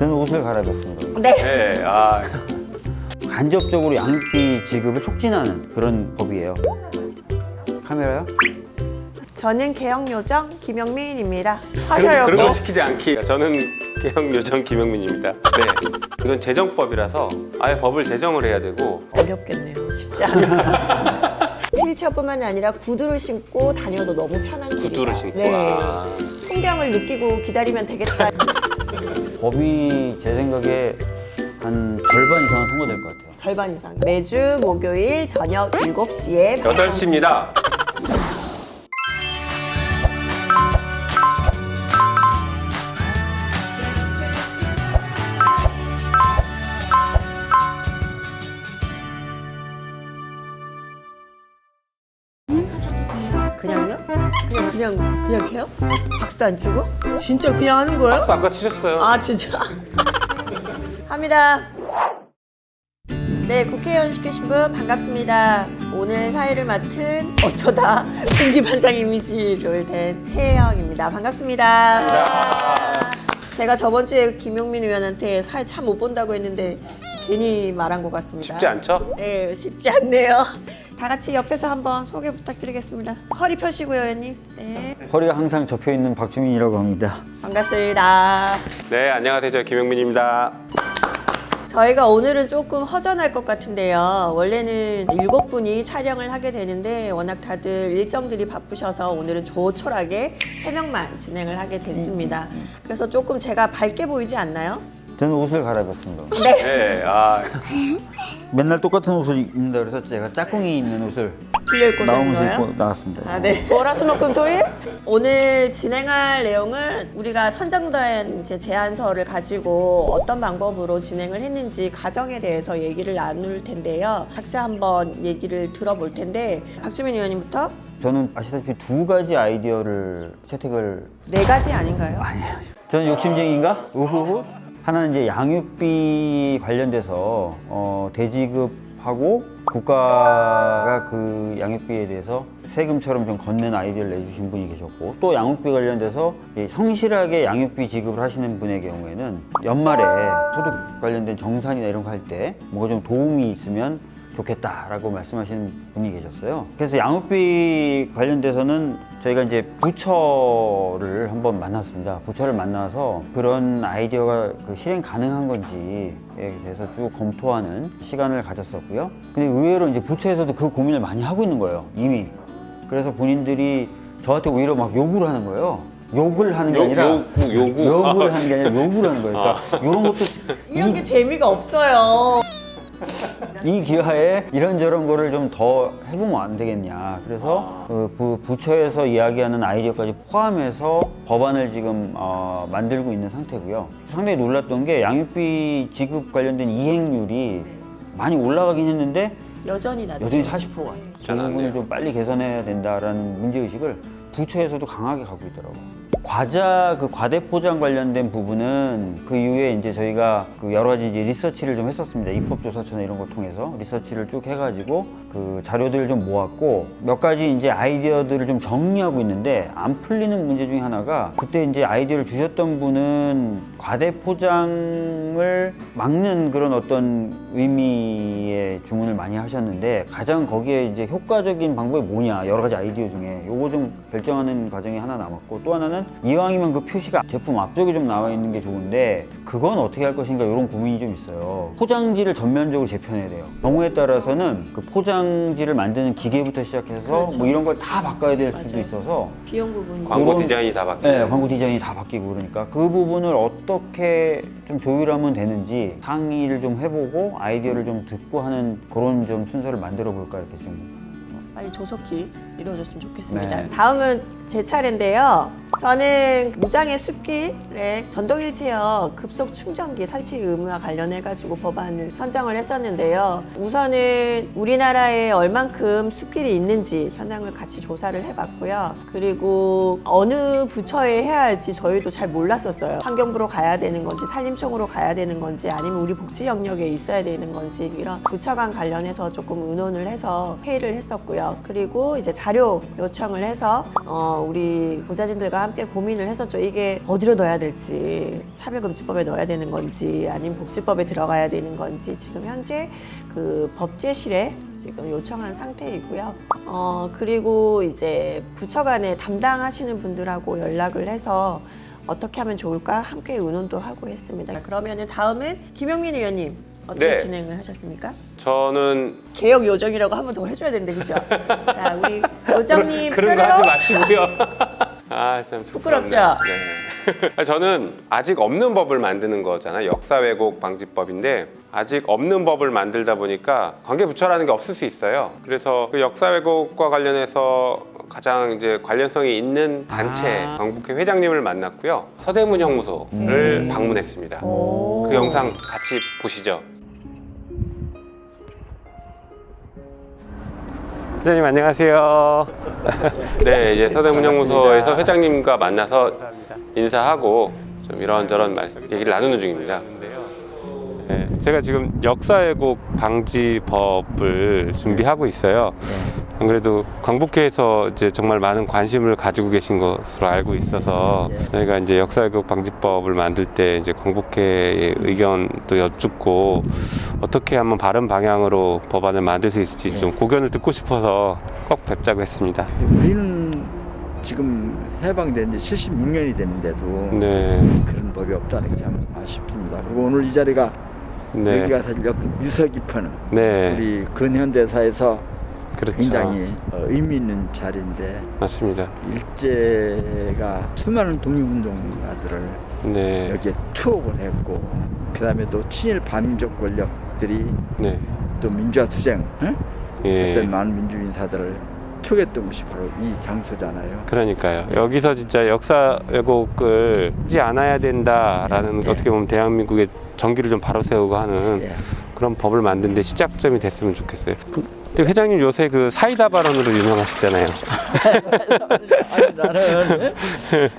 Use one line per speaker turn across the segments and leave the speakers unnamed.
저는 옷을 갈아입었습니다.
네.
네,
간접적으로 양육비 지급을 촉진하는 그런 법이에요. 카메라요?
저는 개혁요정 김영민입니다.
그런
하셔요.
거 시키지 않기. 저는 개혁요정 김영민입니다. 네, 이건 재정법이라서 아예 법을 제정을 해야 되고.
어렵겠네요. 쉽지 않아요. 휠체어뿐만 아니라 구두를 신고 다녀도 너무 편한 길이다.
구두를 신고.
네. 풍경을 느끼고 기다리면 되겠다.
법이 제 생각에 한 절반 이상은 통과될 것 같아요.
절반 이상. 매주 목요일 저녁 7시에
8시입니다.
그냥요? 그냥 해요? 박수도 안 치고? 진짜 그냥 하는 거예요?
아까 치셨어요.
아 진짜? 합니다. 네, 국회의원 시키신 분 반갑습니다. 오늘 사회를 맡은 어쩌다 공기반장 이미지를 댄 태영입니다. 반갑습니다. 제가 저번 주에 김용민 의원한테 사회 참 못 본다고 했는데 괜히 말한 것 같습니다.
쉽지 않죠?
네, 쉽지 않네요. 다 같이 옆에서 한번 소개 부탁드리겠습니다. 허리 펴시고요, 의원님. 네,
허리가 항상 접혀있는 박주민이라고 합니다.
반갑습니다.
네, 안녕하세요. 저 김영민입니다.
저희가 오늘은 조금 허전할 것 같은데요. 원래는 7분이 촬영을 하게 되는데 워낙 다들 일정들이 바쁘셔서 오늘은 조촐하게 3명만 진행을 하게 됐습니다. 그래서 조금 제가 밝게 보이지 않나요?
저는 옷을 갈아입었습니다.
네.
네,
맨날 똑같은 옷을 입는다 그래서 제가 짝꿍이 입는 옷을
빌려 입고
나온
사는
옷을
거예요?
입고 나왔습니다.
아, 네. 월화수목금토일? 오늘 진행할 내용은 우리가 선정된 이제 제안서를 가지고 어떤 방법으로 진행을 했는지 과정에 대해서 얘기를 나눌 텐데요. 각자 한번 얘기를 들어볼 텐데 박주민 의원님부터
저는 아시다시피 2가지 아이디어를 채택을
4가지 아닌가요?
저는 욕심쟁이인가? 우후후. 하나는 이제 양육비 관련돼서 대지급하고 국가가 그 양육비에 대해서 세금처럼 좀 건넨 아이디어를 내주신 분이 계셨고, 또 양육비 관련돼서 성실하게 양육비 지급을 하시는 분의 경우에는 연말에 소득 관련된 정산이나 이런 거 할 때 뭐가 좀 도움이 있으면 좋겠다라고 말씀하시는 분이 계셨어요. 그래서 양육비 관련돼서는 저희가 이제 부처를 한번 만났습니다. 부처를 만나서 그런 아이디어가 실행 가능한 건지에 대해서 쭉 검토하는 시간을 가졌었고요. 근데 의외로 이제 부처에서도 그 고민을 많이 하고 있는 거예요, 이미. 그래서 본인들이 저한테 오히려 막 요구를 하는 거예요. 욕을 하는 게 아니라 욕을 하는 게 아니라 요구를 하는 거예요. 그러니까 이런 것도
이런 게 재미가 없어요.
이 기회에 이런저런 거를 좀 더 해보면 안 되겠냐. 그래서 그 부처에서 이야기하는 아이디어까지 포함해서 법안을 지금 만들고 있는 상태고요. 상당히 놀랐던 게 양육비 지급 관련된 이행률이 많이 올라가긴 했는데
여전히 낮죠.
여전히 40%가. 이
잘 안
부분을
돼요.
좀 빨리 개선해야 된다라는 문제의식을 부처에서도 강하게 갖고 있더라고요. 과자 과대 포장 관련된 부분은 그 이후에 이제 저희가 그 여러 가지 이제 리서치를 좀 했었습니다. 입법조사처나 이런 걸 통해서 리서치를 쭉 해가지고 그 자료들을 좀 모았고 몇 가지 이제 아이디어들을 좀 정리하고 있는데 안 풀리는 문제 중에 하나가, 그때 이제 아이디어를 주셨던 분은 과대 포장을 막는 그런 어떤 의미의 주문을 많이 하셨는데, 가장 거기에 이제 효과적인 방법이 뭐냐, 여러 가지 아이디어 중에 요거 좀 결정하는 과정이 하나 남았고, 또 하나는 이왕이면 그 표시가 제품 앞쪽에 좀 나와 있는 게 좋은데 그건 어떻게 할 것인가, 이런 고민이 좀 있어요. 포장지를 전면적으로 재편해야 돼요. 경우에 따라서는 그 포장지를 만드는 기계부터 시작해서
그렇죠.
뭐 이런 걸 다 바꿔야 될 수도
맞아요.
있어서
비용 부분이.
광고
그런-
디자인이 다 바뀌고.
네, 광고 디자인이 다 바뀌고 그러니까 그 부분을 어떻게 좀 조율하면 되는지 상의를 좀 해보고 아이디어를 좀 듣고 하는 그런 좀 순서를 만들어 볼까, 이렇게 좀.
빨리 조속히 이루어졌으면 좋겠습니다.
네.
다음은 제 차례인데요. 저는 무장의 숲길에 전동일체형 급속 충전기 설치 의무와 관련해가지고 법안을 선정을 했었는데요. 우선은 우리나라에 얼만큼 숲길이 있는지 현황을 같이 조사를 해봤고요. 그리고 어느 부처에 해야 할지 저희도 잘 몰랐었어요. 환경부로 가야 되는 건지 산림청으로 가야 되는 건지 아니면 우리 복지 영역에 있어야 되는 건지, 이런 부처 간 관련해서 조금 의논을 해서 회의를 했었고요. 그리고 이제 자료 요청을 해서 우리 보좌진들과 함께 고민을 했었죠. 이게 어디로 넣어야 될지, 차별금지법에 넣어야 되는 건지 아니면 복지법에 들어가야 되는 건지 지금 현재 그 법제실에 지금 요청한 상태이고요. 그리고 이제 부처 간에 담당하시는 분들하고 연락을 해서 어떻게 하면 좋을까 함께 의논도 하고 했습니다. 그러면은 다음은 김용민 의원님 어떻게
네.
진행을 하셨습니까?
저는
개혁 요정이라고 한 번 더 해줘야 되는데 그죠? 자 우리 요정님
그런 거
뾰로로
하지 마시고요. 아, 참
부끄럽죠?
네. 저는 아직 없는 법을 만드는 거잖아요. 역사 왜곡 방지법인데 아직 없는 법을 만들다 보니까 관계부처라는 게 없을 수 있어요. 그래서 그 역사 왜곡과 관련해서 가장 이제 관련성이 있는 단체 광복회 회장님을 만났고요. 서대문 형무소를 방문했습니다.
오.
그 영상 같이 보시죠. 회장님 안녕하세요. 네, 이제 서대문 형무소에서 회장님과 만나서 인사하고 좀 이런저런 얘기를 나누는 중입니다. 네, 제가 지금 역사 왜곡 방지법을 준비하고 있어요. 안 그래도 광복회에서 이제 정말 많은 관심을 가지고 계신 것으로 알고 있어서 저희가 이제 역사 왜곡 방지법을 만들 때 이제 광복회의 의견도 여쭙고 어떻게 하면 바른 방향으로 법안을 만들 수 있을지 좀 고견을 듣고 싶어서 꼭 뵙자고 했습니다.
우리는 지금 해방된 지 76년이 됐는데도
네,
그런 법이 없다는 게 참 아쉽습니다. 그리고 오늘 이 자리가
네,
여기가 사실 유서 깊은
네,
우리 근현대사에서
그렇죠.
굉장히 의미 있는 자리인데
맞습니다.
일제가 수많은 독립운동가들을
네,
여기에 투옥을 했고 그다음에 또 친일 반민족 권력들이
네,
또 민주화 투쟁
예.
어떤 많은 민주인사들을 투옥했던 곳이 바로 이 장소잖아요.
그러니까요. 여기서 진짜 역사 왜곡을 하지 않아야 된다라는 어떻게 보면 대한민국의 정기를 좀 바로 세우고 하는
예.
그런 법을 만드는데 시작점이 됐으면 좋겠어요. 근데 회장님 요새 그 사이다 발언으로 유명하시잖아요.
아니, 나는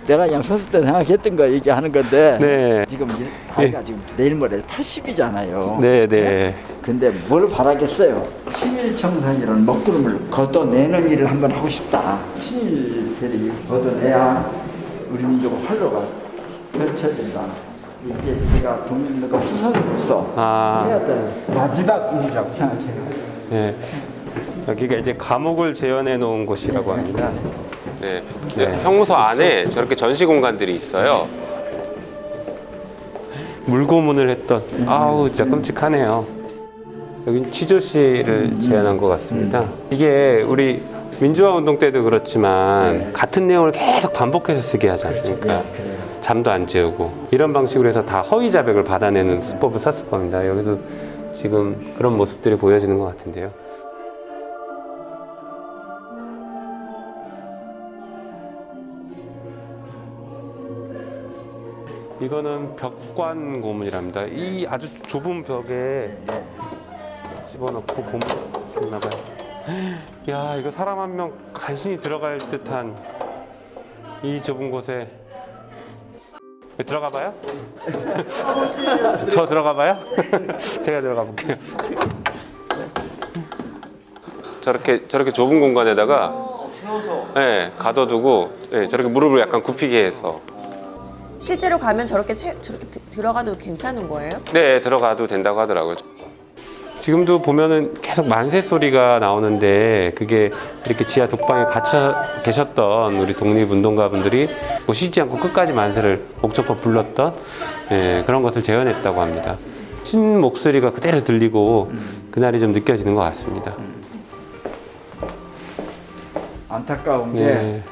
내가 그냥 선수 때 생각했던 거 얘기하는 건데
네,
지금 이제 나이가 지금 내일 모레 80이잖아요.
네, 네.
근데 뭘 바라겠어요? 친일청산이라는 먹구름을 걷어내는 일을 한번 하고 싶다. 친일들이 걷어내야 우리 민족의 활로가 펼쳐진다. 이게 제가 독립운동가 후손으로서 해야 될 마지막 일이라고 생각해요.
네. 여기가 이제 감옥을 재현해 놓은 곳이라고 합니다. 네. 네. 형무소 안에 저렇게 전시 공간들이 있어요. 물고문을 했던 아우 진짜 끔찍하네요. 여긴 취조실을 재현한 것 같습니다. 이게 우리 민주화 운동 때도 그렇지만 같은 내용을 계속 반복해서 쓰게 하지 않습니까? 잠도 안 재우고 이런 방식으로 해서 다 허위 자백을 받아내는 수법을 썼을 겁니다. 여기서 지금 그런 모습들이 보여지는 것 같은데요. 이거는 벽관 고문이랍니다. 이 아주 좁은 벽에 집어넣고 고문 했나봐요. 야, 이거 사람 한 명 간신히 들어갈 듯한 이 좁은 곳에 들어가 봐요? 저 들어가 봐요? 제가 들어가 볼게요. 저렇게 좁은 공간에다가 가둬두고 저렇게 무릎을 약간 굽히게 해서
실제로 가면 저렇게 들어가도 괜찮은 거예요?
네, 들어가도 된다고 하더라고요. 지금도 보면은 계속 만세 소리가 나오는데 그게 이렇게 지하 독방에 갇혀 계셨던 우리 독립운동가분들이 뭐 쉬지 않고 끝까지 만세를 목적껏 불렀던 그런 것을 재현했다고 합니다. 신 목소리가 그대로 들리고 그날이 좀 느껴지는 것 같습니다.
안타까운
네.
게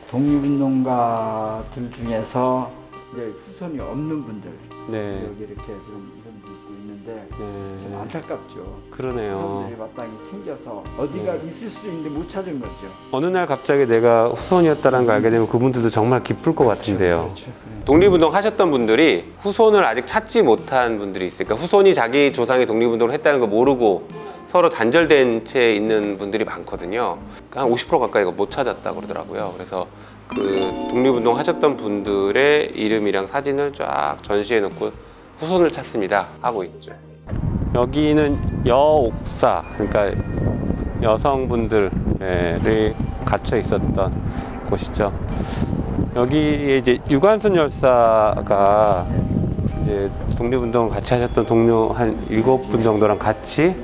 독립운동가들 중에서 이제 후손이 없는 분들
네,
여기 이렇게 지금 이런 분 있고 있는데 좀
네,
안타깝죠.
그러네요.
후손들이 마땅히 챙겨서 어디가 있을 수 있는데 못 찾은 거죠.
어느 날 갑자기 내가 후손이었다는 걸 알게 되면 그분들도 정말 기쁠 것 같은데요.
그렇죠.
독립운동 하셨던 분들이 후손을 아직 찾지 못한 분들이 있으니까 후손이 자기 조상이 독립운동을 했다는 걸 모르고 서로 단절된 채 있는 분들이 많거든요. 한 50% 가까이가 못 찾았다 그러더라고요. 그래서 그 독립운동 하셨던 분들의 이름이랑 사진을 쫙 전시해 놓고 후손을 찾습니다 하고 있죠. 여기는 여옥사, 그러니까 여성분들이 갇혀 있었던 곳이죠. 여기에 이제 유관순 열사가 이제 독립운동 같이 하셨던 동료 한 7분 정도랑 같이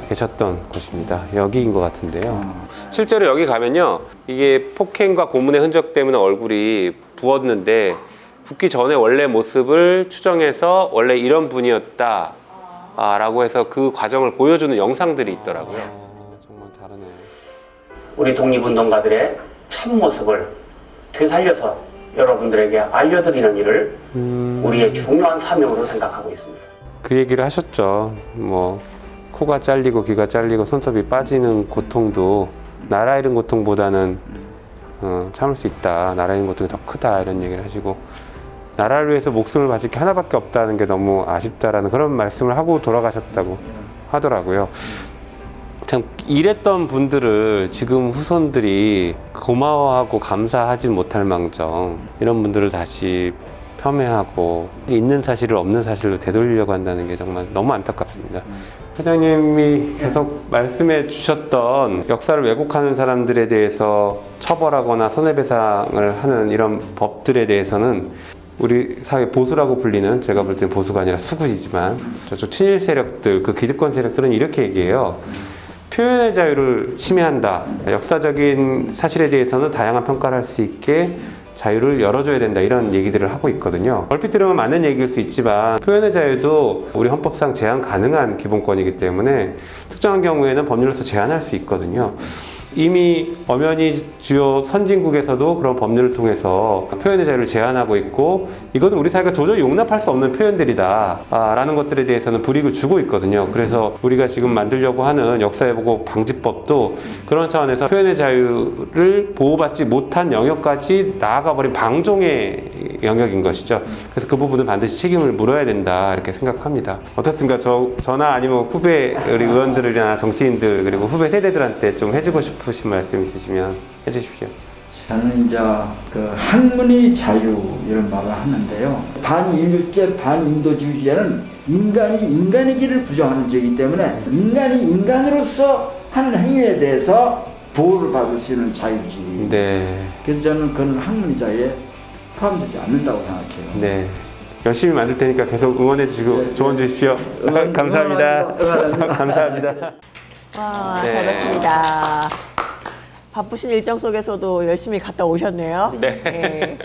계셨던 곳입니다. 여기인 것 같은데요. 실제로 여기 가면요, 이게 폭행과 고문의 흔적 때문에 얼굴이 부었는데 붓기 전에 원래 모습을 추정해서 원래 이런 분이었다 라고 해서 그 과정을 보여주는 영상들이 있더라고요. 정말 다르네요.
우리 독립운동가들의 참모습을 되살려서 여러분들에게 알려드리는 일을 우리의 중요한 사명으로 생각하고 있습니다.
그 얘기를 하셨죠. 뭐 코가 잘리고 귀가 잘리고 손톱이 빠지는 고통도 나라 잃은 고통보다는 참을 수 있다. 나라 잃은 고통이 더 크다. 이런 얘기를 하시고, 나라를 위해서 목숨을 바칠 게 하나밖에 없다는 게 너무 아쉽다라는 그런 말씀을 하고 돌아가셨다고 하더라고요. 참 일했던 분들을 지금 후손들이 고마워하고 감사하지 못할 망정, 이런 분들을 다시 폄훼하고 있는 사실을 없는 사실로 되돌리려고 한다는 게 정말 너무 안타깝습니다. 회장님이 계속 말씀해 주셨던 역사를 왜곡하는 사람들에 대해서 처벌하거나 손해배상을 하는 이런 법들에 대해서는 우리 사회 보수라고 불리는, 제가 볼 땐 보수가 아니라 수구이지만 저쪽 친일 세력들, 그 기득권 세력들은 이렇게 얘기해요. 표현의 자유를 침해한다. 역사적인 사실에 대해서는 다양한 평가를 할 수 있게 자유를 열어줘야 된다, 이런 얘기들을 하고 있거든요. 얼핏 들으면 맞는 얘기일 수 있지만 표현의 자유도 우리 헌법상 제한 가능한 기본권이기 때문에 특정한 경우에는 법률로서 제한할 수 있거든요. 이미 엄연히 주요 선진국에서도 그런 법률을 통해서 표현의 자유를 제한하고 있고, 이건 우리 사회가 도저히 용납할 수 없는 표현들이다 라는 것들에 대해서는 불이익을 주고 있거든요. 그래서 우리가 지금 만들려고 하는 역사회복 방지법도 그런 차원에서 표현의 자유를 보호받지 못한 영역까지 나아가버린 방종의 영역인 것이죠. 그래서 그 부분은 반드시 책임을 물어야 된다, 이렇게 생각합니다. 어떻습니까? 저나 아니면 후배 우리 의원들이나 정치인들, 그리고 후배 세대들한테 좀 해주고 싶으신 말씀 있으시면 해주십시오.
저는 이제 그 학문의 자유 이런 말을 하는데요. 반인류제, 반인도주의자는 인간이 인간의 길을 부정하는 죄이기 때문에 인간이 인간으로서 하는 행위에 대해서 보호를 받을 수 있는 자유지.
네.
그래서 저는 그건 학문의 자유에 포함되지 않는다고 생각해요.
네. 열심히 만들 테니까 계속 응원해 주시고 조언 주십시오. 감사합니다. 감사합니다.
와,
네.
잘 봤습니다. 바쁘신 일정 속에서도 열심히 갔다 오셨네요.
네.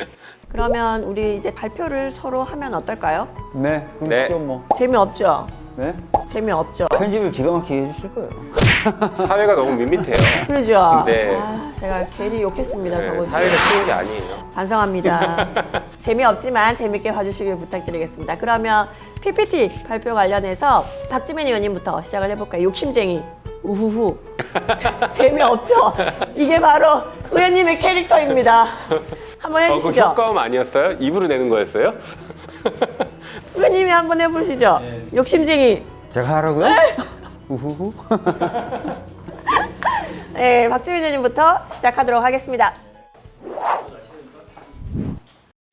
그러면 우리 이제 발표를 서로 하면 어떨까요?
네, 그럼
네.
시죠 뭐.
재미없죠?
네?
재미없죠?
편집을 기가 막히게 해주실 거예요.
사회가 너무 밋밋해요.
그러죠?
네.
아, 제가 괜히 욕했습니다.
네,
저번
사회가
주에.
쉬운 게 아니에요.
반성합니다. 재미없지만 재밌게 봐주시길 부탁드리겠습니다. 그러면 PPT 발표 관련해서 박지민 의원님부터 시작을 해볼까요? 욕심쟁이. 우후후. 재미없죠? 이게 바로 의원님의 캐릭터입니다. 한번
그거
해주시죠.
효과음 아니었어요? 입으로 내는 거였어요?
의원님이 한번 해보시죠. 욕심쟁이.
제가 하라고요? 우후후.
네, 박지민 의원님부터 시작하도록 하겠습니다.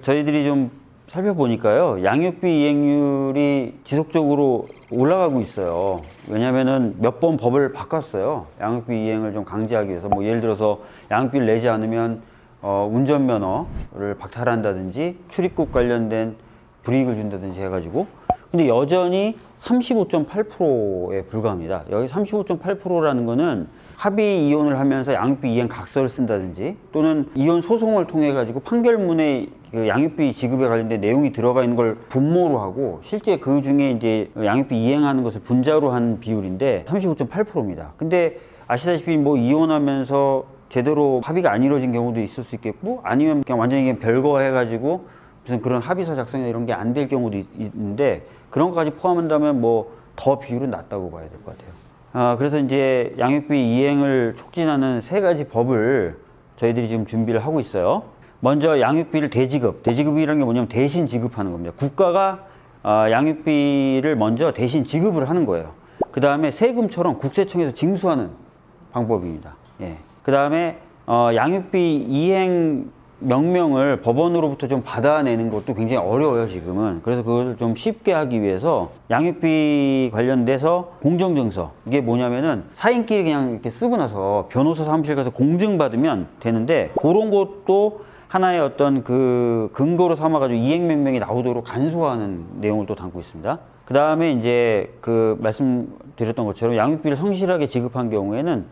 저희들이 좀 살펴보니까요, 양육비 이행률이 지속적으로 올라가고 있어요. 왜냐면은 몇 번 법을 바꿨어요. 양육비 이행을 좀 강제하기 위해서. 뭐 예를 들어서 양육비를 내지 않으면 운전면허를 박탈한다든지 출입국 관련된 불이익을 준다든지 해가지고. 근데 여전히 35.8%에 불과합니다. 여기 35.8%라는 거는 합의 이혼을 하면서 양육비 이행 각서를 쓴다든지, 또는 이혼 소송을 통해 가지고 판결문에 그 양육비 지급에 관련된 내용이 들어가 있는 걸 분모로 하고, 실제 그 중에 이제 양육비 이행하는 것을 분자로 한 비율인데 35.8%입니다. 근데 아시다시피 뭐 이혼하면서 제대로 합의가 안 이루어진 경우도 있을 수 있겠고, 아니면 그냥 완전히 그냥 별거 해가지고 무슨 그런 합의서 작성이나 이런 게 안 될 경우도 있는데, 그런 것까지 포함한다면 뭐 더 비율은 낮다고 봐야 될 것 같아요. 그래서 이제 양육비 이행을 촉진하는 3가지 법을 저희들이 지금 준비를 하고 있어요. 먼저 양육비를 대지급이라는 게 뭐냐면 대신 지급하는 겁니다. 국가가 양육비를 먼저 대신 지급을 하는 거예요. 그 다음에 세금처럼 국세청에서 징수하는 방법입니다. 예. 그 다음에 양육비 이행 명령을 법원으로부터 좀 받아내는 것도 굉장히 어려워요, 지금은. 그래서 그걸 좀 쉽게 하기 위해서 양육비 관련돼서 공정증서, 이게 뭐냐면은 사인끼리 그냥 이렇게 쓰고 나서 변호사 사무실 가서 공증받으면 되는데, 그런 것도 하나의 어떤 그 근거로 삼아가지고 이행명령이 나오도록 간소화하는 내용을 또 담고 있습니다. 그 다음에 이제 그 말씀드렸던 것처럼 양육비를 성실하게 지급한 경우에는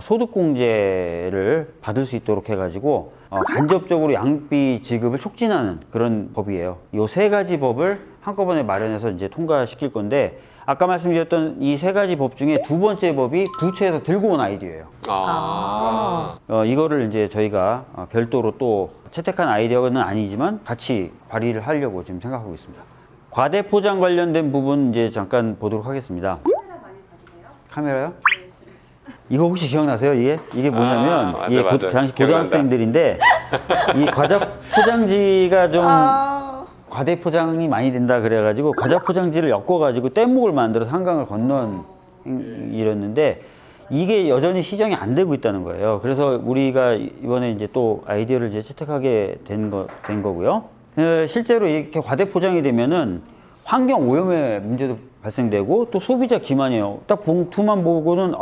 소득공제를 받을 수 있도록 해가지고 간접적으로 양육비 지급을 촉진하는 그런 법이에요. 이 세 가지 법을 한꺼번에 마련해서 이제 통과시킬 건데 아까 말씀드렸던 이 세 가지 법 중에 두 번째 법이 부처에서 들고 온 아이디어예요. 이거를 이제 저희가 별도로 또 채택한 아이디어는 아니지만 같이 발의를 하려고 지금 생각하고 있습니다. 과대 포장 관련된 부분 이제 잠깐 보도록 하겠습니다. 카메라요? 이거 혹시 기억나세요? 이게 뭐냐면
맞아,
이게
맞아.
당시
기억난다.
고등학생들인데 이 과자 포장지가 좀 과대 포장이 많이 된다 그래가지고 과자 포장지를 엮어가지고 뗏목을 만들어서 한강을 건넌 일이었는데 이게 여전히 시정이 안 되고 있다는 거예요. 그래서 우리가 이번에 이제 또 아이디어를 이제 채택하게 된 거고요. 실제로 이렇게 과대 포장이 되면은 환경 오염의 문제도 발생되고 또 소비자 기만이에요. 딱 봉투만 보고는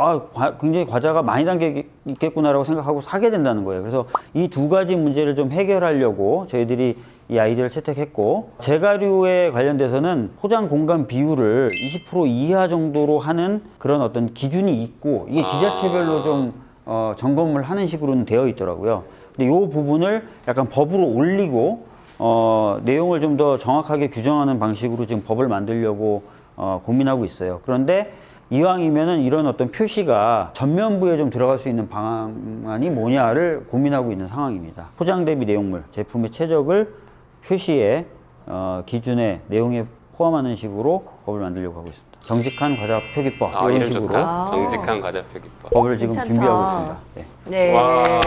굉장히 과자가 많이 담겨 있겠구나라고 생각하고 사게 된다는 거예요. 그래서 이 두 가지 문제를 좀 해결하려고 저희들이 이 아이디어를 채택했고, 제가류에 관련돼서는 포장 공간 비율을 20% 이하 정도로 하는 그런 어떤 기준이 있고 이게 지자체별로 좀 점검을 하는 식으로는 되어 있더라고요. 근데 이 부분을 약간 법으로 올리고 내용을 좀 더 정확하게 규정하는 방식으로 지금 법을 만들려고 고민하고 있어요. 그런데 이왕이면은 이런 어떤 표시가 전면부에 좀 들어갈 수 있는 방안이 뭐냐를 고민하고 있는 상황입니다. 포장 대비 내용물, 제품의 최적을 표시에 기준의 내용에 포함하는 식으로 법을 만들려고 하고 있습니다. 정직한 과자 표기법 이런
이름
식으로
좋다. 정직한 과자 표기법.
법을 지금
괜찮다.
준비하고 있습니다. 네.
네.
와,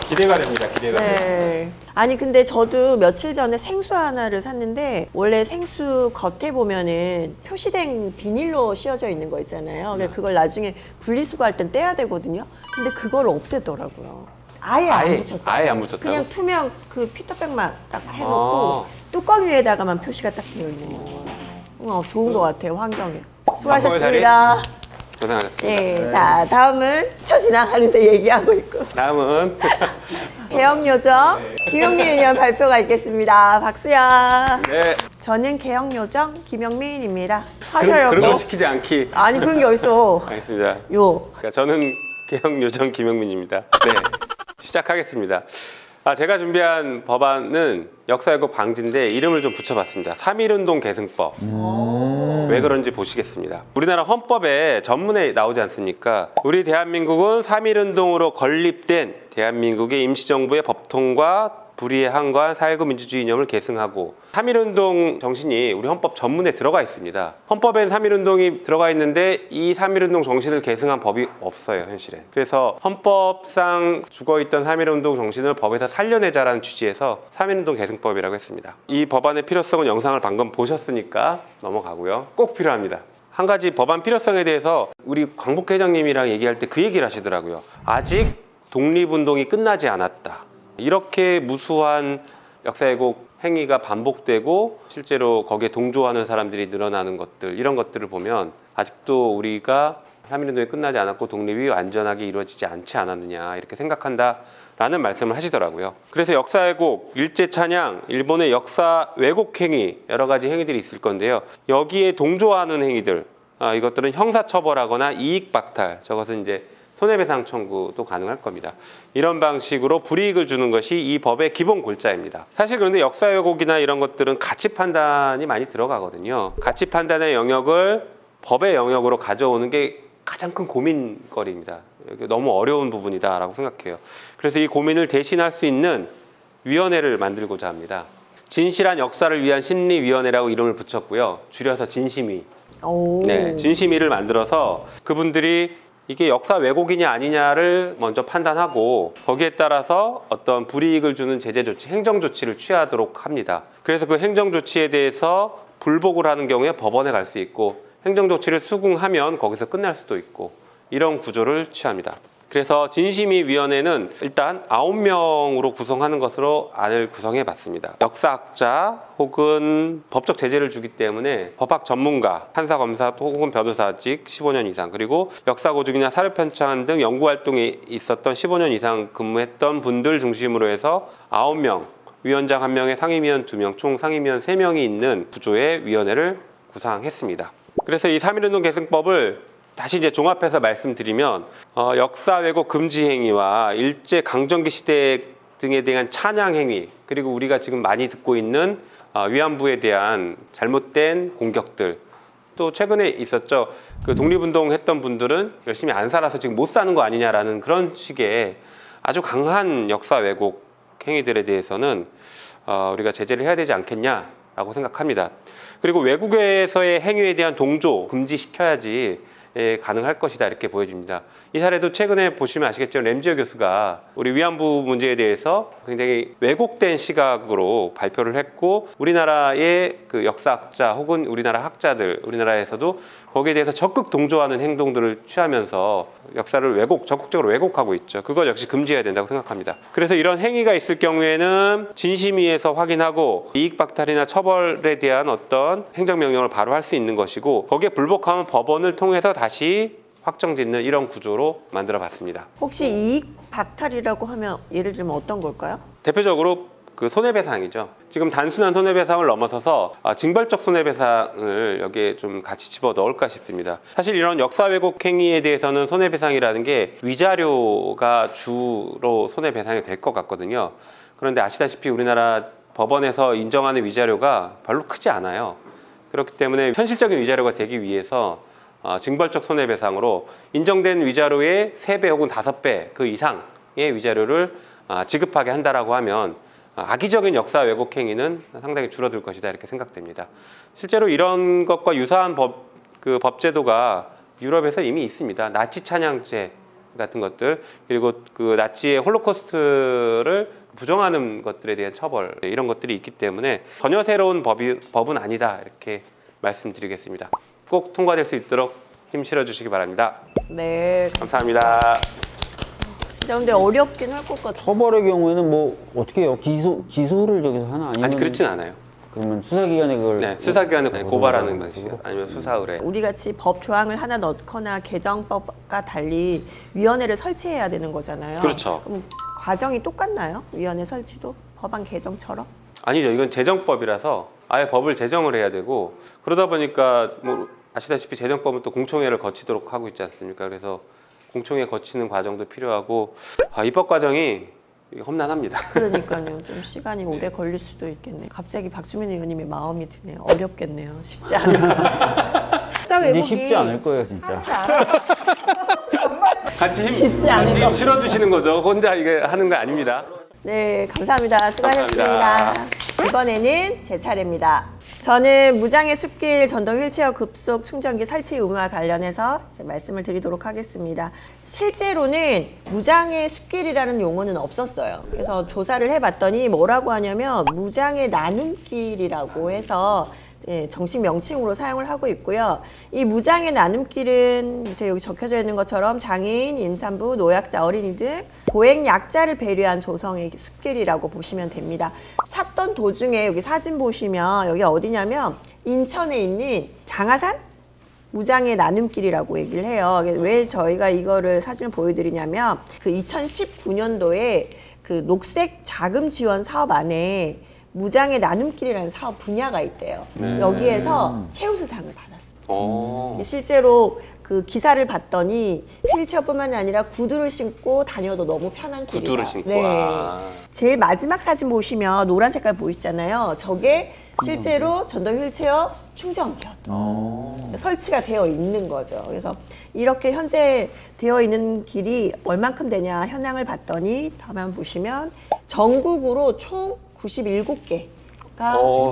기대가 됩니다. 기대가 됩니다.
네. 아니 근데 저도 며칠 전에 생수 하나를 샀는데 원래 생수 겉에 보면은 표시된 비닐로 씌워져 있는 거 있잖아요. 근데 그걸 나중에 분리수거할 땐 떼야 되거든요. 근데 그걸 없앴더라고요. 아예 안 붙였어요.
아예 안 붙였다고?
그냥 투명 그 피터백만 딱 해놓고 뚜껑 위에다가만 표시가 딱 되어 있는 거예요. 좋은 것 같아요, 환경에. 수고하셨습니다.
고생하셨습니다.
네, 자 다음은 스쳐 지나가는데 얘기하고 있고.
다음은
개혁요정 김영민 의원 발표가 있겠습니다. 박수야.
네.
저는 개혁요정 김영민입니다. 하셔요.
그런 거 시키지 않기.
아니 그런 게 어딨어.
알겠습니다.
요.
그러니까 저는 개혁요정 김영민입니다. 네, 시작하겠습니다. 제가 준비한 법안은 역사왜곡 방지인데 이름을 좀 붙여봤습니다. 3.1운동 계승법. 왜 그런지 보시겠습니다. 우리나라 헌법에 전문에 나오지 않습니까? 우리 대한민국은 3.1운동으로 건립된 대한민국의 임시정부의 법통과 불의에 항거한 사회구 민주주의 이념을 계승하고 3.1운동 정신이 우리 헌법 전문에 들어가 있습니다. 헌법엔 3.1운동이 들어가 있는데 이 3.1운동 정신을 계승한 법이 없어요, 현실에. 그래서 헌법상 죽어있던 3.1운동 정신을 법에서 살려내자라는 취지에서 3.1운동 계승법이라고 했습니다. 이 법안의 필요성은 영상을 방금 보셨으니까 넘어가고요. 꼭 필요합니다. 한 가지 법안 필요성에 대해서 우리 광복 회장님이랑 얘기할 때 그 얘기를 하시더라고요. 아직 독립운동이 끝나지 않았다. 이렇게 무수한 역사왜곡 행위가 반복되고 실제로 거기에 동조하는 사람들이 늘어나는 것들, 이런 것들을 보면 아직도 우리가 3.1운동이 끝나지 않았고 독립이 완전하게 이루어지지 않지 않았느냐 이렇게 생각한다라는 말씀을 하시더라고요. 그래서 역사왜곡, 일제찬양, 일본의 역사 왜곡 행위, 여러 가지 행위들이 있을 건데요. 여기에 동조하는 행위들, 이것들은 형사처벌하거나 이익박탈, 저것은 이제 손해배상 청구도 가능할 겁니다. 이런 방식으로 불이익을 주는 것이 이 법의 기본 골자입니다. 사실 그런데 역사 왜곡이나 이런 것들은 가치 판단이 많이 들어가거든요. 가치 판단의 영역을 법의 영역으로 가져오는 게 가장 큰 고민거리입니다. 너무 어려운 부분이다라고 생각해요. 그래서 이 고민을 대신할 수 있는 위원회를 만들고자 합니다. 진실한 역사를 위한 심리위원회라고 이름을 붙였고요. 줄여서 진심위. 네, 진심위를 만들어서 그분들이 이게 역사 왜곡이냐 아니냐를 먼저 판단하고 거기에 따라서 어떤 불이익을 주는 제재 조치, 행정 조치를 취하도록 합니다. 그래서 그 행정 조치에 대해서 불복을 하는 경우에 법원에 갈 수 있고 행정 조치를 수긍하면 거기서 끝날 수도 있고 이런 구조를 취합니다. 그래서 진심위위원회는 일단 9명으로 구성하는 것으로 안을 구성해 봤습니다. 역사학자 혹은 법적 제재를 주기 때문에 법학 전문가, 판사, 검사 혹은 변호사직 15년 이상, 그리고 역사고증이나 사료편찬 등 연구활동에 있었던 15년 이상 근무했던 분들 중심으로 해서 9명, 위원장 1명에 상임위원 2명, 총 상임위원 3명이 있는 구조의 위원회를 구상했습니다. 그래서 이 3.1운동 계승법을 다시 이제 종합해서 말씀드리면 역사 왜곡 금지 행위와 일제 강점기 시대 등에 대한 찬양 행위, 그리고 우리가 지금 많이 듣고 있는 위안부에 대한 잘못된 공격들, 또 최근에 있었죠. 그 독립운동 했던 분들은 열심히 안 살아서 지금 못 사는 거 아니냐라는 그런 식의 아주 강한 역사 왜곡 행위들에 대해서는 우리가 제재를 해야 되지 않겠냐라고 생각합니다. 그리고 외국에서의 행위에 대한 동조 금지시켜야지 가능할 것이다, 이렇게 보여집니다. 이 사례도 최근에 보시면 아시겠지만 램지어 교수가 우리 위안부 문제에 대해서 굉장히 왜곡된 시각으로 발표를 했고, 우리나라의 그 역사학자 혹은 우리나라 학자들, 우리나라에서도 거기에 대해서 적극 동조하는 행동들을 취하면서 역사를 적극적으로 왜곡하고 있죠. 그걸 역시 금지해야 된다고 생각합니다. 그래서 이런 행위가 있을 경우에는 진심위에서 확인하고 이익박탈이나 처벌에 대한 어떤 행정명령을 바로 할 수 있는 것이고, 거기에 불복하면 법원을 통해서 다시 확정짓는 이런 구조로 만들어 봤습니다.
혹시 이익 박탈이라고 하면 예를 들면 어떤 걸까요?
대표적으로 그 손해배상이죠. 지금 단순한 손해배상을 넘어서서 징벌적 손해배상을 여기에 좀 같이 집어 넣을까 싶습니다. 사실 이런 역사 왜곡 행위에 대해서는 손해배상이라는 게 위자료가 주로 손해배상이 될 것 같거든요. 그런데 아시다시피 우리나라 법원에서 인정하는 위자료가 별로 크지 않아요. 그렇기 때문에 현실적인 위자료가 되기 위해서 징벌적 손해배상으로 인정된 위자료의 3배 혹은 5배 그 이상의 위자료를 지급하게 한다라고 하면 악의적인 역사 왜곡 행위는 상당히 줄어들 것이다, 이렇게 생각됩니다. 실제로 이런 것과 유사한 법제도가 유럽에서 이미 있습니다. 나치 찬양죄 같은 것들, 그리고 그 나치의 홀로코스트를 부정하는 것들에 대한 처벌, 이런 것들이 있기 때문에 전혀 새로운 법은 아니다, 이렇게 말씀드리겠습니다. 꼭 통과될 수 있도록 힘 실어주시기 바랍니다.
네,
감사합니다.
진짜 근데 어렵긴 할 것 같아요.
처벌의 경우에는 뭐 어떻게 해요? 기소를 저기서 하나 아니면
아니, 그렇진 않아요.
그러면 수사기관에 그걸
네, 수사기관은 그냥 고발하는
방식으로?
방식, 아니면 수사 의뢰.
우리 같이 법 조항을 하나 넣거나 개정법과 달리 위원회를 설치해야 되는 거잖아요.
그렇죠.
그럼 과정이 똑같나요? 위원회 설치도 법안 개정처럼?
아니죠. 이건 제정법이라서 아예 법을 제정을 해야 되고, 그러다 보니까 뭐 아시다시피 제정법은 또 공청회를 거치도록 하고 있지 않습니까? 그래서 공청회 거치는 과정도 필요하고, 입법 과정이 험난합니다.
그러니까요. 좀 시간이 오래 걸릴 수도 있겠네요. 갑자기 박주민 의원님의 마음이 드네요. 어렵겠네요. 쉽지 않을 것 같아요.
역사
근데
왜곡이
쉽지 않을 거예요, 진짜.
같이
쉽지 않을
같이
것
힘 실어주시는 거죠. 혼자 이게 하는 거 아닙니다.
네, 감사합니다. 수고하셨습니다.
감사합니다.
이번에는 제 차례입니다. 저는 무장의 숲길 전동 휠체어 급속 충전기 설치 의무와 관련해서 이제 말씀을 드리도록 하겠습니다. 실제로는 무장의 숲길이라는 용어는 없었어요. 그래서 조사를 해봤더니 뭐라고 하냐면 무장의 나눔길이라고 해서 정식 명칭으로 사용을 하고 있고요. 이 무장의 나눔길은 밑에 여기 적혀져 있는 것처럼 장애인, 임산부, 노약자, 어린이 등 고액 약자를 배려한 조성의 숲길이라고 보시면 됩니다. 찾던 도중에 여기 사진 보시면 여기 어디냐면 인천에 있는 장하산 무장의 나눔길이라고 얘기를 해요. 왜 저희가 이거를 사진을 보여드리냐면 그 2019년도에 그 녹색 자금 지원 사업 안에 무장의 나눔길이라는 사업 분야가 있대요. 여기에서 최우수상을 받았습니다. 실제로 그 기사를 봤더니 휠체어뿐만 아니라 구두를 신고 다녀도 너무 편한 길이다.
구두를 신고.
제일 마지막 사진 보시면 노란 색깔 보이시잖아요. 저게 실제로 전동 휠체어 충전기였던 설치가 되어 있는 거죠. 그래서 이렇게 현재 되어 있는 길이 얼만큼 되냐 현황을 봤더니 다음에 보시면 전국으로 총 97개가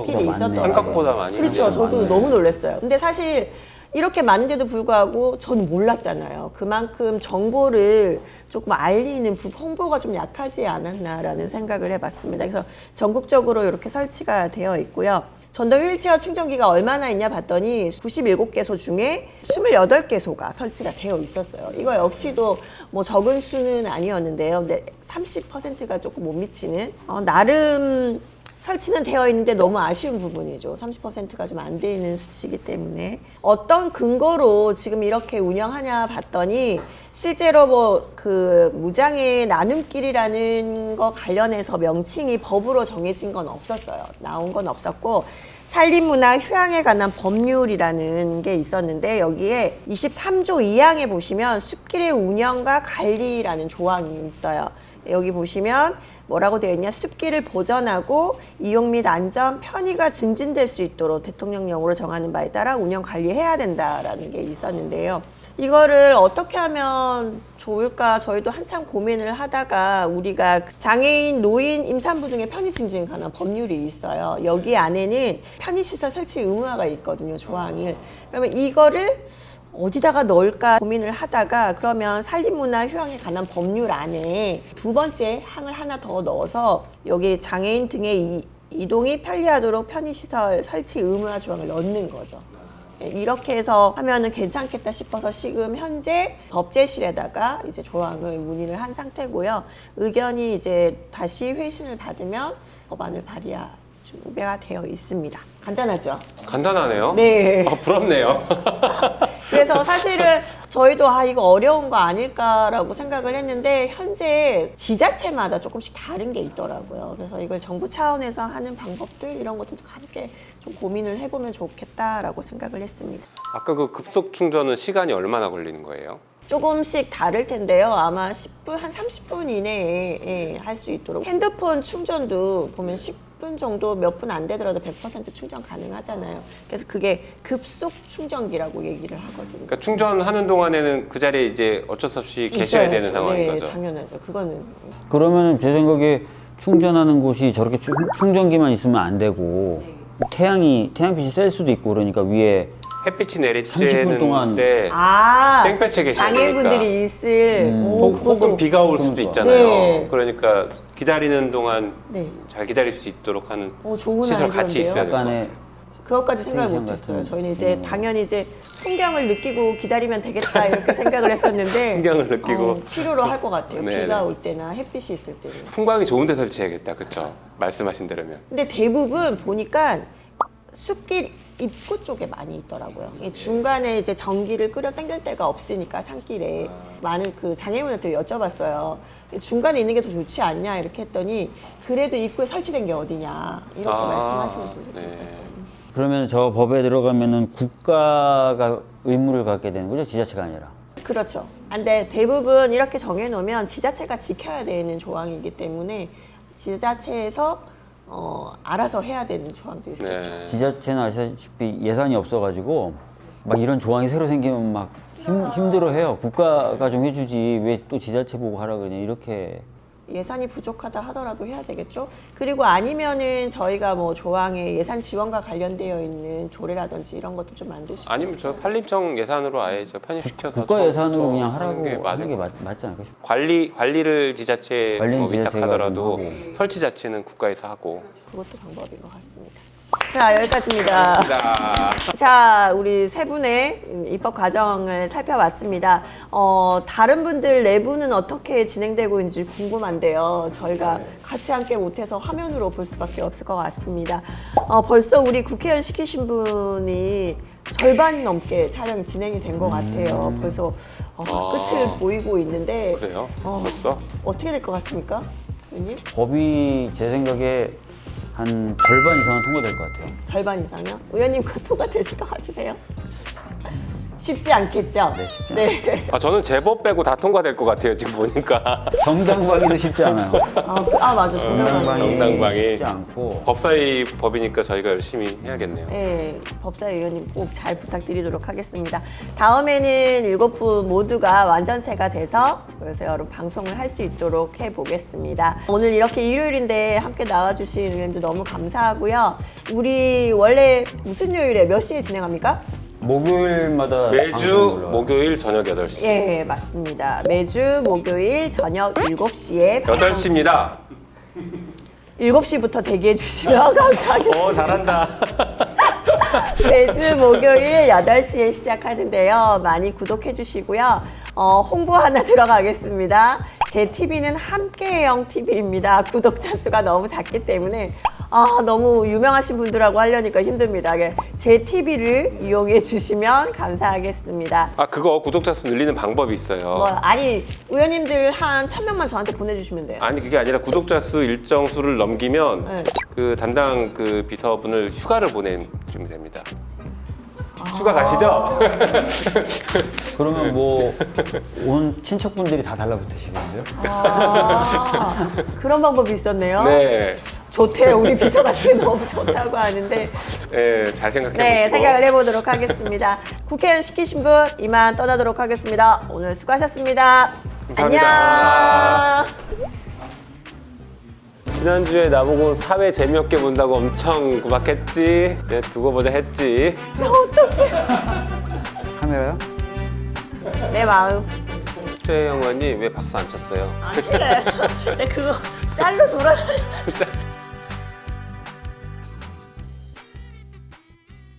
숲길이 있었더라고요.
생각보다 많이.
그렇죠. 저도 너무 놀랐어요. 근데 사실 이렇게 많은데도 불구하고 저는 몰랐잖아요. 그만큼 정보를 조금 알리는 홍보가 좀 약하지 않았나라는 생각을 해봤습니다. 그래서 전국적으로 이렇게 설치가 되어 있고요. 전동 휠체어 충전기가 얼마나 있냐 봤더니 97개소 중에 28개소가 설치가 되어 있었어요. 이거 역시도 뭐 적은 수는 아니었는데요. 근데 30%가 조금 못 미치는 나름 설치는 되어 있는데 너무 아쉬운 부분이죠. 30%가 좀 안 돼 있는 수치이기 때문에 어떤 근거로 지금 이렇게 운영하냐 봤더니 실제로 뭐 그 무장의 나눔길이라는 거 관련해서 명칭이 법으로 정해진 건 없었어요. 나온 건 없었고 산림문화 휴양에 관한 법률이라는 게 있었는데 여기에 23조 2항에 보시면 숲길의 운영과 관리라는 조항이 있어요. 여기 보시면 뭐라고 되어 있냐, 숲길을 보전하고 이용 및 안전, 편의가 증진될 수 있도록 대통령령으로 정하는 바에 따라 운영 관리해야 된다라는 게 있었는데요. 이거를 어떻게 하면 좋을까 저희도 한참 고민을 하다가 우리가 장애인, 노인, 임산부 등의 편의 증진에 관한 법률이 있어요. 여기 안에는 편의시설 설치 의무화가 있거든요, 조항이. 그러면 이거를 어디다가 넣을까 고민을 하다가 그러면 산림문화 휴양에 관한 법률 안에 두 번째 항을 하나 더 넣어서 여기 장애인 등의 이동이 편리하도록 편의시설 설치 의무화 조항을 넣는 거죠. 이렇게 해서 하면은 괜찮겠다 싶어서 지금 현재 법제실에다가 이제 조항을 문의를 한 상태고요. 의견이 이제 다시 회신을 받으면 법안을 발의할 준비가 되어 있습니다. 간단하죠?
간단하네요.
네.
부럽네요.
그래서 사실은 저희도 이거 어려운 거 아닐까라고 생각을 했는데 현재 지자체마다 조금씩 다른 게 있더라고요. 그래서 이걸 정부 차원에서 하는 방법들 이런 것들도 함께 좀 고민을 해보면 좋겠다라고 생각을 했습니다.
아까 그 급속 충전은 시간이 얼마나 걸리는 거예요?
조금씩 다를 텐데요. 아마 10분, 한 30분 이내에 할 수 있도록. 핸드폰 충전도 보면 10분 정도 몇 분 안 되더라도 100% 충전 가능하잖아요. 그래서 그게 급속 충전기라고 얘기를 하거든요.
그러니까 충전하는 동안에는 그 자리에 이제 어쩔 수 없이 계셔야 되는 상황인 거죠.
네, 당연하죠. 그거는.
그러면 제 생각에 충전하는 곳이 저렇게 충전기만 있으면 안 되고 태양빛이 셀 수도 있고 그러니까 위에
햇빛이
30분 동안
내리쬐는데 땡볕에 계셔야
장애인분들이
되니까.
있을
혹은 비가 올 수도
그러니까.
있잖아요.
네.
그러니까 기다리는 동안
네.
잘 기다릴 수 있도록 하는
좋은
시설 같이
아이디어인데요.
있어야 될 것
약간의
같아요.
그것까지 생각을
텐션
못했어요.
같은.
저희는 이제 당연히 이제 풍경을 느끼고 기다리면 되겠다 이렇게 생각을 했었는데
풍경을 느끼고.
필요로 할 것 같아요.
네네.
비가 올 때나 햇빛이 있을 때는.
풍광이 좋은 데 설치해야겠다. 그렇죠? 말씀하신 대로면.
근데 대부분 보니까 숲길 입구 쪽에 많이 있더라고요. 이 중간에 이제 전기를 끌어 당길 데가 없으니까 산길에 많은 그 장애인분한테 여쭤봤어요. 중간에 있는 게 더 좋지 않냐 이렇게 했더니 그래도 입구에 설치된 게 어디냐 이렇게 말씀하시는 분들도
네.
있었어요.
그러면 저 법에 들어가면은 국가가 의무를 갖게 되는 거죠, 지자체가 아니라.
그렇죠. 근데 대부분 이렇게 정해놓으면 지자체가 지켜야 되는 조항이기 때문에 지자체에서 알아서 해야 되는 조항들이 있어요.
네.
지자체는 아시다시피 예산이 없어가지고 막 이런 조항이 새로 생기면 막 힘들어해요. 국가가 좀 해주지 왜 또 지자체 보고 하라 그러냐 이렇게.
예산이 부족하다 하더라도 해야 되겠죠. 그리고 아니면은 저희가 뭐 조항에 예산 지원과 관련되어 있는 조례라든지 이런 것도 좀 만드시고.
아니면 저 산림청 예산으로 아예 저 편입시켜서
국가 예산으로
처음부터
그냥 하라고
게
하는 게 맞지 않을까 싶어요.
관리를 지자체
관리는
위탁하더라도
지자체가 좀 하고.
설치 자체는 국가에서 하고.
그것도 방법인 것 같습니다. 자, 여기까지입니다.
자,
자, 우리 세 분의 입법 과정을 살펴봤습니다. 다른 분들 내부는 어떻게 진행되고 있는지 궁금한데요. 저희가 같이 함께 못해서 화면으로 볼 수밖에 없을 것 같습니다. 벌써 우리 국회의원 시키신 분이 절반 넘게 촬영이 진행이 된 것 같아요. 벌써 끝을 보이고 있는데
그래요? 벌써?
어떻게 될 것 같습니까, 의원님?
법이 제 생각에 한 절반 이상은 통과될 것 같아요.
절반 이상이요? 의원님 그토가 되실 것 같으세요? 쉽지 않겠죠?
네, 쉽지
네.
저는 제법 빼고 다 통과될 것 같아요. 지금 보니까.
정당방위도 쉽지 않아요.
맞아. 정당방위.
정당방위.
쉽지 않고.
법사위 법이니까 저희가 열심히 해야겠네요.
네, 법사위 의원님 꼭 잘 부탁드리도록 하겠습니다. 다음에는 7분 모두가 완전체가 돼서 그래서 여러분 방송을 할 수 있도록 해보겠습니다. 오늘 이렇게 일요일인데 함께 나와주신 의원님들 너무 감사하고요. 우리 원래 무슨 요일에 몇 시에 진행합니까?
목요일마다
매주
방송이 올라와요.
목요일 저녁 8시.
예, 맞습니다. 매주 목요일 저녁 7시에
8시입니다.
7시부터 대기해 주시면 감사하겠습니다.
잘한다.
매주 목요일 8시에 시작하는데요. 많이 구독해 주시고요. 홍보 하나 들어가겠습니다. 제 TV는 함께해영 TV입니다. 구독자 수가 너무 작기 때문에 너무 유명하신 분들하고 하려니까 힘듭니다. 제 TV를 이용해 주시면 감사하겠습니다.
그거 구독자 수 늘리는 방법이 있어요.
아니 의원님들 한 1000명만 저한테 보내주시면 돼요.
아니 그게 아니라 구독자 수 일정 수를 넘기면
네.
그 담당 그 비서분을 휴가를 보내주면 됩니다. 휴가 가시죠?
그러면 뭐 온 친척분들이 다 달라붙으시겠는데요?
그런 방법이 있었네요.
네,
좋대요. 우리 비서가 지금 너무 좋다고 하는데
네, 잘 생각해
네,
보시고.
생각을 해보도록 하겠습니다. 국회의원 시키신 분 이만 떠나도록 하겠습니다. 오늘 수고하셨습니다.
감사합니다.
안녕.
지난주에 나보고 사회 재미없게 본다고 엄청 구박했지. 네, 두고 보자 했지.
카메라요?
내 마음.
최영 의원님 왜 박수 안 쳤어요?
안 칠래. 내 그거 짤로 돌아다니.